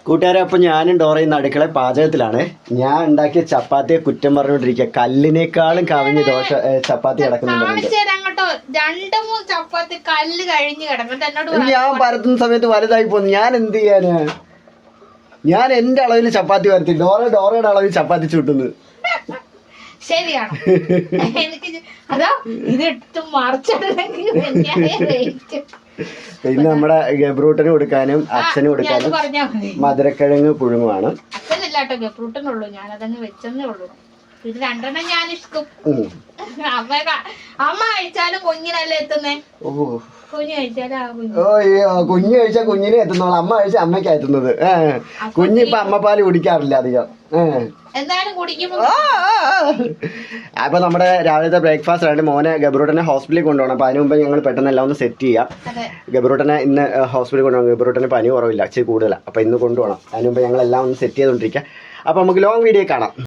കൂട്ടുകാരെ, അപ്പോൾ ഞാനും ഡോറയും അടുക്കള പാചകത്തിലാണ്. ഞാൻ ഉണ്ടാക്കിയ ചപ്പാത്തിയെ കുറ്റം പറഞ്ഞുകൊണ്ടിരിക്കുക. കല്ലിനേക്കാളും കവിഞ്ഞ് ചപ്പാത്തി കിടക്കുന്നുണ്ട്. ഞാൻ പരത്തുന്ന സമയത്ത് വലുതായി പോന്നു. ഞാൻ എന്ത് ചെയ്യാന്? ഞാൻ എന്റെ അളവിൽ ചപ്പാത്തി വരത്തി, ഡോറയുടെ അളവിൽ ചപ്പാത്തി ചുട്ടുന്നു. ശരിയാണ്. എനിക്ക് അതാ ഇതിട്ട് മറിച്ചിട്ടുണ്ടെങ്കിൽ പിന്നെ നമ്മുടെ ഗബ്രൂട്ടന് കൊടുക്കാനും അച്ഛന് കൊടുക്കാനും മധുരക്കിഴങ്ങ് പുഴുങ്ങുവാണ്. അച്ഛനല്ലാട്ടോ ഗബ്രൂട്ടനുള്ളൂ, ഞാനതങ്ങ് വെച്ചെന്നേ ഉള്ളൂ. ഇത് രണ്ടെണ്ണം ഞാൻ ഇഷ്ടം. അമ്മ കഴിച്ചാലും കുഞ്ഞിനല്ലേ എത്തുന്നേ. കുഞ്ഞ് കഴിച്ചാൽ കുഞ്ഞിനെ എത്തുന്നോളൂ, അമ്മ കഴിച്ചാൽ അമ്മയ്ക്കാ എത്തുന്നത്. കുഞ്ഞിപ്പൊ അമ്മപ്പാല് കുടിക്കാറില്ല അധികം. അപ്പൊ നമ്മുടെ രാവിലത്തെ ബ്രേക്ക്ഫാസ്റ്റ് ആയിട്ട് മോനെ ഗബ്രൂട്ടനെ ഹോസ്പിറ്റലിൽ കൊണ്ടുപോകണം. അപ്പൊ അതിന് മുമ്പ് ഞങ്ങൾ പെട്ടെന്ന് എല്ലാം ഒന്ന് സെറ്റ് ചെയ്യാം. ഗബ്രൂട്ടനെ ഇന്ന് ഹോസ്പിറ്റലിൽ കൊണ്ടുപോകണം. ഗബ്രൂട്ടന് പനി കുറവില്ല, ഇച്ചിരി കൂടുതലാണ്. അപ്പൊ ഇന്ന് കൊണ്ടുപോകണം. അതിന് മുമ്പ് ഞങ്ങൾ എല്ലാം ഒന്ന് സെറ്റ് ചെയ്തോണ്ടിരിക്കാം. അപ്പൊ നമുക്ക് ലോങ് വീഡിയോ കാണാം.